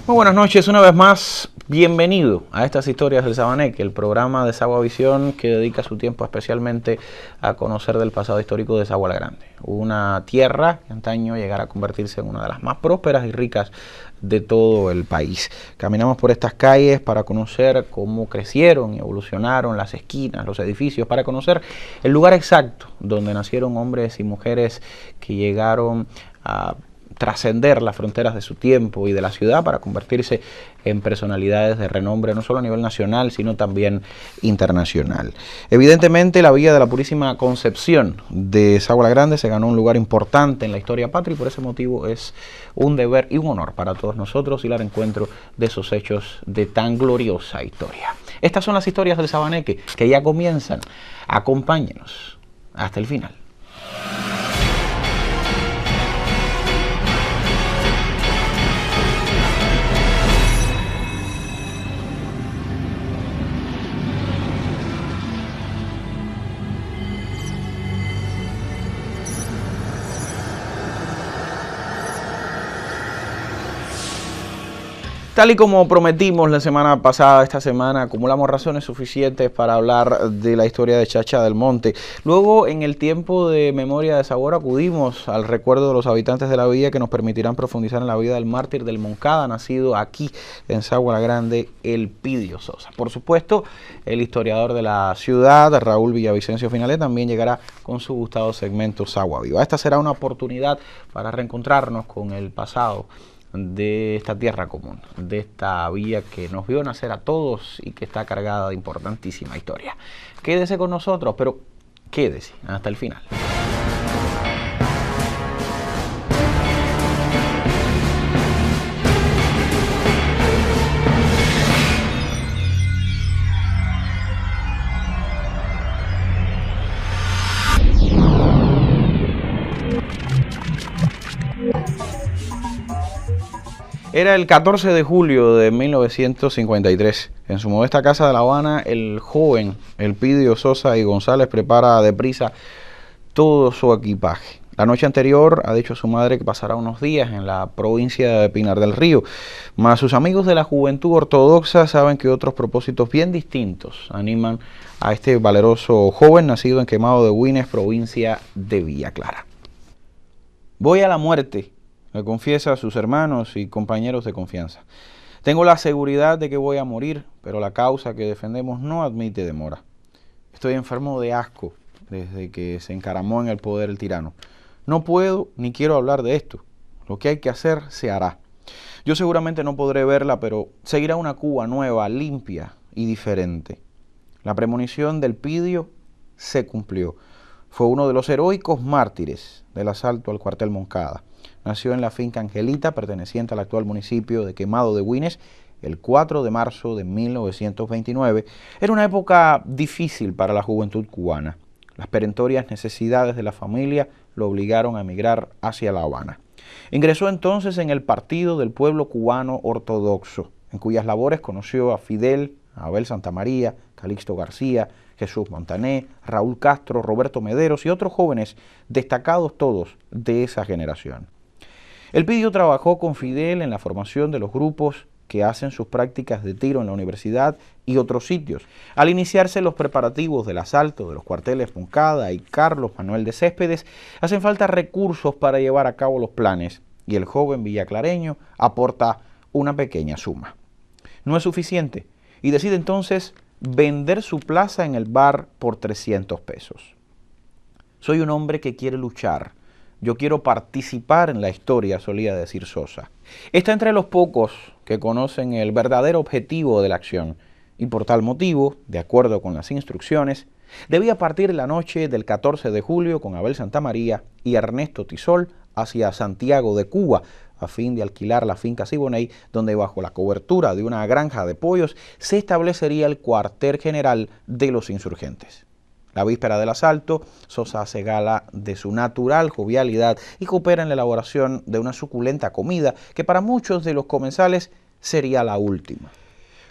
Muy buenas noches, una vez más, bienvenido a estas historias del Sabaneque, el programa de Saguavisión que dedica su tiempo especialmente a conocer del pasado histórico de Sagua la Grande, una tierra que antaño llegara a convertirse en una de las más prósperas y ricas de todo el país. Caminamos por estas calles para conocer cómo crecieron y evolucionaron las esquinas, los edificios, para conocer el lugar exacto donde nacieron hombres y mujeres que llegaron a trascender las fronteras de su tiempo y de la ciudad para convertirse en personalidades de renombre no solo a nivel nacional sino también internacional. Evidentemente la Villa de la Purísima Concepción de Sagua la Grande se ganó un lugar importante en la historia patria y por ese motivo es un deber y un honor para todos nosotros ir al encuentro de esos hechos de tan gloriosa historia. Estas son las historias del Sabaneque que ya comienzan. Acompáñenos hasta el final. Tal y como prometimos la semana pasada, esta semana acumulamos razones suficientes para hablar de la historia de Chacha del Monte. Luego, en el tiempo de memoria de sabor, acudimos al recuerdo de los habitantes de la villa que nos permitirán profundizar en la vida del mártir del Moncada, nacido aquí en Sagua la Grande, Elpidio Sosa. Por supuesto, el historiador de la ciudad, Raúl Villavicencio Finale, también llegará con su gustado segmento Sagua Viva. Esta será una oportunidad para reencontrarnos con el pasado de esta tierra común, de esta villa que nos vio nacer a todos y que está cargada de importantísima historia. Quédese con nosotros, pero quédese hasta el final. Era el 14 de julio de 1953. En su modesta casa de La Habana, el joven Elpidio Sosa y González prepara deprisa todo su equipaje. La noche anterior ha dicho a su madre que pasará unos días en la provincia de Pinar del Río, mas sus amigos de la juventud ortodoxa saben que otros propósitos bien distintos animan a este valeroso joven nacido en Quemado de Güines, provincia de Villa Clara. Voy a la muerte, le confiesa a sus hermanos y compañeros de confianza. Tengo la seguridad de que voy a morir, pero la causa que defendemos no admite demora. Estoy enfermo de asco desde que se encaramó en el poder el tirano. No puedo ni quiero hablar de esto. Lo que hay que hacer se hará. Yo seguramente no podré verla, pero seguirá una Cuba nueva, limpia y diferente. La premonición del Elpidio se cumplió. Fue uno de los heroicos mártires del asalto al cuartel Moncada. Nació en la finca Angelita, perteneciente al actual municipio de Quemado de Güines, el 4 de marzo de 1929. Era una época difícil para la juventud cubana. Las perentorias necesidades de la familia lo obligaron a emigrar hacia La Habana. Ingresó entonces en el Partido del Pueblo Cubano Ortodoxo, en cuyas labores conoció a Fidel, a Abel Santamaría, Calixto García, Jesús Montané, Raúl Castro, Roberto Mederos y otros jóvenes destacados todos de esa generación. Elpidio trabajó con Fidel en la formación de los grupos que hacen sus prácticas de tiro en la universidad y otros sitios. Al iniciarse los preparativos del asalto de los cuarteles Moncada y Carlos Manuel de Céspedes, hacen falta recursos para llevar a cabo los planes y el joven villaclareño aporta una pequeña suma. No es suficiente y decide entonces vender su plaza en el bar por 300 pesos. Soy un hombre que quiere luchar. Yo quiero participar en la historia, solía decir Sosa. Está entre los pocos que conocen el verdadero objetivo de la acción y por tal motivo, de acuerdo con las instrucciones, debía partir la noche del 14 de julio con Abel Santamaría y Ernesto Tisol hacia Santiago de Cuba a fin de alquilar la finca Siboney, donde bajo la cobertura de una granja de pollos se establecería el cuartel general de los insurgentes. La víspera del asalto, Sosa hace gala de su natural jovialidad y coopera en la elaboración de una suculenta comida que para muchos de los comensales sería la última.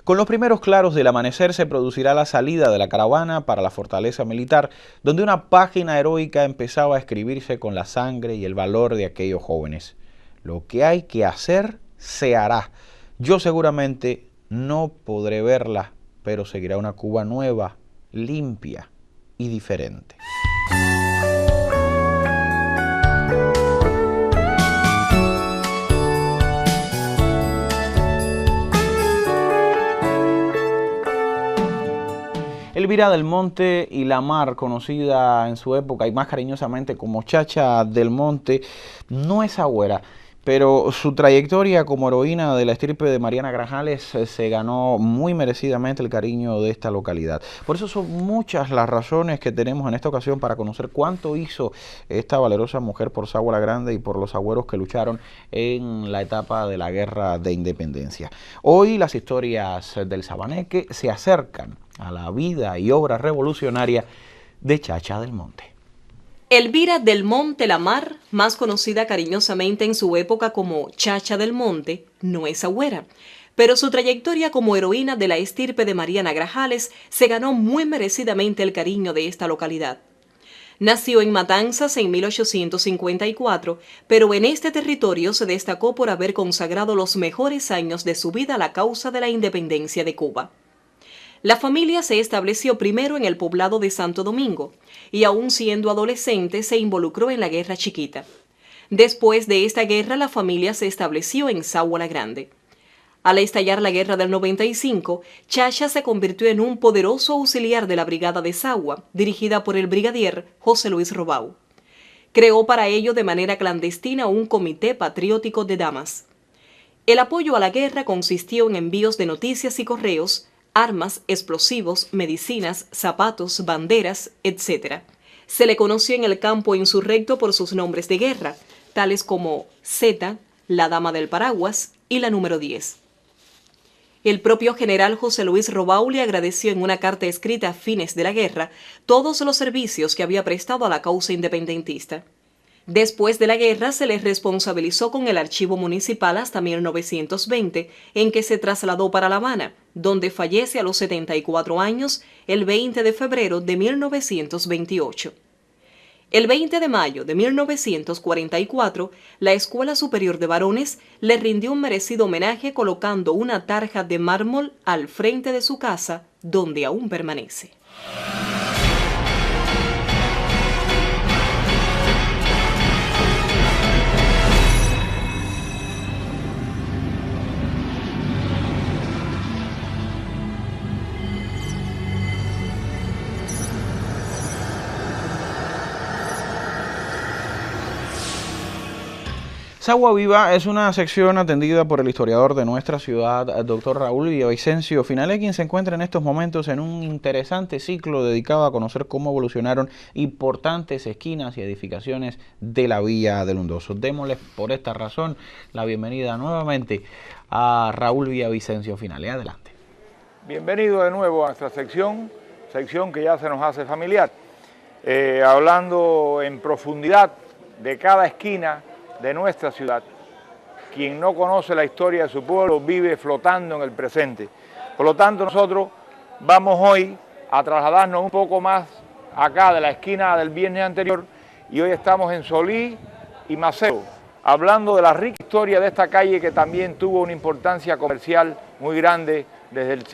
Con los primeros claros del amanecer se producirá la salida de la caravana para la fortaleza militar, donde una página heroica empezaba a escribirse con la sangre y el valor de aquellos jóvenes. Lo que hay que hacer, se hará, Yo seguramente no podré verla, pero seguirá una Cuba nueva, limpia y diferente. Elvira del Monte y la Mar, conocida en su época y más cariñosamente como Chacha del Monte, no es agüera, pero su trayectoria como heroína de la estirpe de Mariana Grajales se ganó muy merecidamente el cariño de esta localidad. Por eso son muchas las razones que tenemos en esta ocasión para conocer cuánto hizo esta valerosa mujer por Sagua la Grande y por los agüeros que lucharon en la etapa de la Guerra de Independencia. Hoy las historias del Sabaneque se acercan a la vida y obra revolucionaria de Chacha del Monte. Elvira del Monte la Mar, más conocida cariñosamente en su época como Chacha del Monte, no es agüera, pero su trayectoria como heroína de la estirpe de Mariana Grajales se ganó muy merecidamente el cariño de esta localidad. Nació en Matanzas en 1854, pero en este territorio se destacó por haber consagrado los mejores años de su vida a la causa de la independencia de Cuba. La familia se estableció primero en el poblado de Santo Domingo y aún siendo adolescente se involucró en la Guerra Chiquita. Después de esta guerra la familia se estableció en Sagua la Grande. Al estallar la guerra del 95, Chacha se convirtió en un poderoso auxiliar de la Brigada de Sagua, dirigida por el brigadier José Luis Robau. Creó para ello de manera clandestina un comité patriótico de damas. El apoyo a la guerra consistió en envíos de noticias y correos, armas, explosivos, medicinas, zapatos, banderas, etc. Se le conoció en el campo insurrecto por sus nombres de guerra, tales como Zeta, la Dama del Paraguas y la número 10. El propio general José Luis Robau le agradeció en una carta escrita a fines de la guerra todos los servicios que había prestado a la causa independentista. Después de la guerra se le responsabilizó con el archivo municipal hasta 1920, en que se trasladó para La Habana, donde fallece a los 74 años el 20 de febrero de 1928. El 20 de mayo de 1944, la Escuela Superior de Varones le rindió un merecido homenaje colocando una tarja de mármol al frente de su casa, donde aún permanece. Sagua Viva es una sección atendida por el historiador de nuestra ciudad, doctor Raúl Villavicencio Finale, quien se encuentra en estos momentos en un interesante ciclo dedicado a conocer cómo evolucionaron importantes esquinas y edificaciones de la Villa del Hundoso. Démosles por esta razón la bienvenida nuevamente a Raúl Villavicencio Finale. Adelante. Bienvenido de nuevo a nuestra sección que ya se nos hace familiar, hablando en profundidad de cada esquina de nuestra ciudad. Quien no conoce la historia de su pueblo vive flotando en el presente. Por lo tanto, nosotros vamos hoy a trasladarnos un poco más acá de la esquina del viernes anterior y hoy estamos en Solí y Maceo, hablando de la rica historia de esta calle que también tuvo una importancia comercial muy grande desde el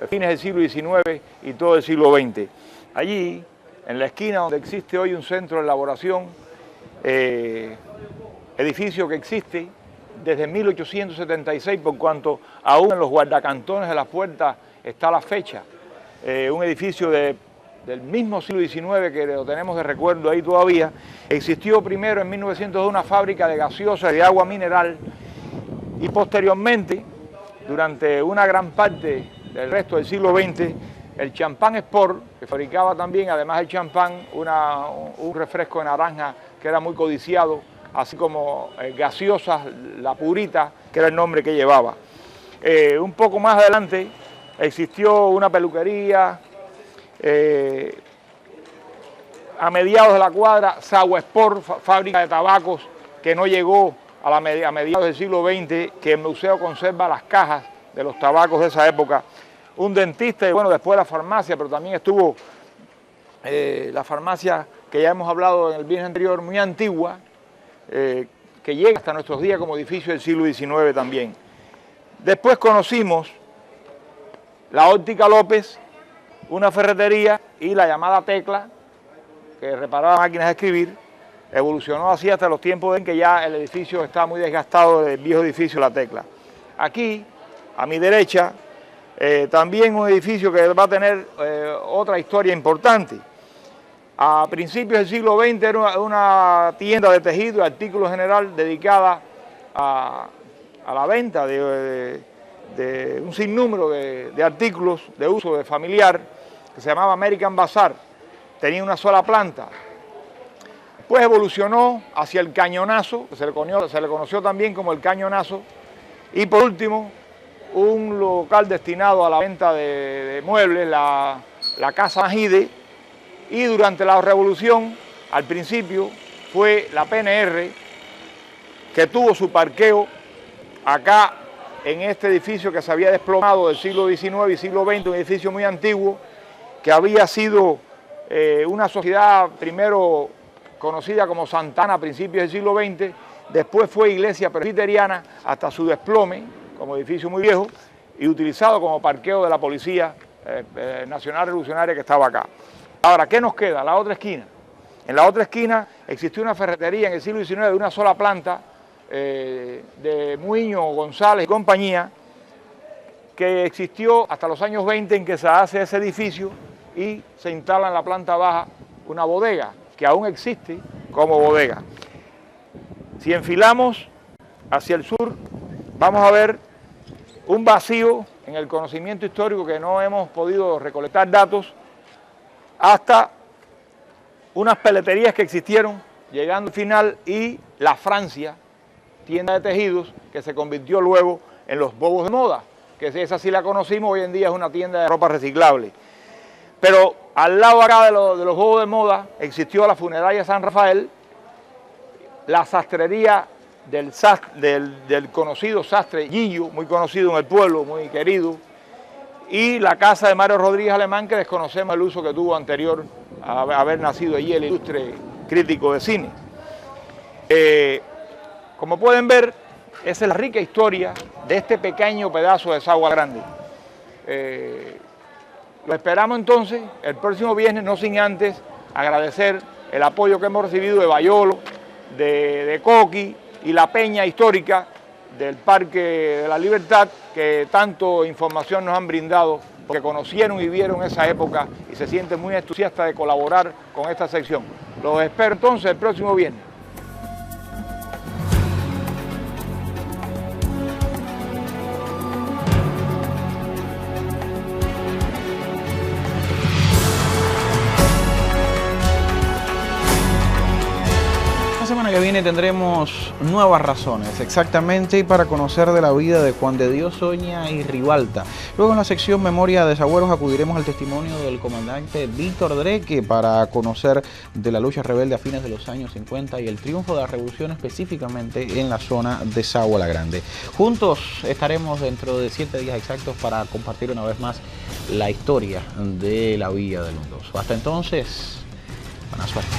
fines del siglo XIX y todo el siglo XX. Allí, en la esquina donde existe hoy un centro de elaboración, edificio que existe desde 1876, por cuanto aún en los guardacantones de las puertas está la fecha. Un edificio del mismo siglo XIX que lo tenemos de recuerdo ahí todavía. Existió primero en 1902 una fábrica de gaseosas y de agua mineral y posteriormente, durante una gran parte del resto del siglo XX, el champán Sport, que fabricaba también, además del champán, un refresco de naranja que era muy codiciado, así como gaseosas, la Purita, que era el nombre que llevaba. Un poco más adelante existió una peluquería, a mediados de la cuadra, Sagua Sport, fábrica de tabacos, que no llegó a mediados del siglo XX, que el museo conserva las cajas de los tabacos de esa época. Un dentista y bueno, después la farmacia, pero también estuvo la farmacia que ya hemos hablado en el viernes anterior, muy antigua, que llega hasta nuestros días como edificio del siglo XIX también. Después conocimos la Óptica López, una ferretería y la llamada Tecla, que reparaba máquinas de escribir. Evolucionó así hasta los tiempos en que ya el edificio está muy desgastado, el viejo edificio La Tecla. Aquí, a mi derecha, también un edificio que va a tener otra historia importante. A principios del siglo XX era una tienda de tejido y artículos general dedicada a la venta de un sinnúmero de artículos de uso de familiar, que se llamaba American Bazaar. Tenía una sola planta. Después evolucionó hacia el Cañonazo, que se le conoció también como el Cañonazo, y por último, un local destinado a la venta de muebles, la Casa Majide, y durante la Revolución, al principio, fue la PNR, que tuvo su parqueo acá en este edificio que se había desplomado del siglo XIX y siglo XX, un edificio muy antiguo, que había sido una sociedad primero conocida como Santana a principios del siglo XX, después fue iglesia presbiteriana hasta su desplome, como edificio muy viejo, y utilizado como parqueo de la Policía Nacional Revolucionaria que estaba acá. Ahora, ¿qué nos queda? La otra esquina. En la otra esquina existió una ferretería en el siglo XIX de una sola planta, de Muñoz, González y compañía, que existió hasta los años 20 en que se hace ese edificio y se instala en la planta baja una bodega, que aún existe como bodega. Si enfilamos hacia el sur, vamos a ver un vacío en el conocimiento histórico que no hemos podido recolectar datos, hasta unas peleterías que existieron, llegando al final, y la Francia, tienda de tejidos, que se convirtió luego en los Bobos de Moda, que esa sí la conocimos, hoy en día es una tienda de ropa reciclable. Pero al lado acá de los Bobos de Moda existió la funeraria San Rafael, la sastrería del conocido sastre Gillo, muy conocido en el pueblo, muy querido, y la casa de Mario Rodríguez Alemán, que desconocemos el uso que tuvo anterior a haber nacido allí el ilustre crítico de cine. Como pueden ver, esa es la rica historia de este pequeño pedazo de Sagua Grande. Lo esperamos entonces el próximo viernes, no sin antes agradecer el apoyo que hemos recibido de Bayolo, de Coqui y la Peña Histórica del Parque de la Libertad, que tanto información nos han brindado, porque conocieron y vieron esa época y se sienten muy entusiastas de colaborar con esta sección. Los espero entonces el próximo viernes. La semana que viene tendremos nuevas razones, exactamente, para conocer de la vida de Juan de Dios Oña y Ribalta. Luego en la sección Memoria de Sagüeros acudiremos al testimonio del comandante Víctor Dreque para conocer de la lucha rebelde a fines de los años 50 y el triunfo de la revolución específicamente en la zona de Sagua la Grande. Juntos estaremos dentro de 7 días exactos para compartir una vez más la historia de la Villa del Hondoso. Hasta entonces, buena suerte.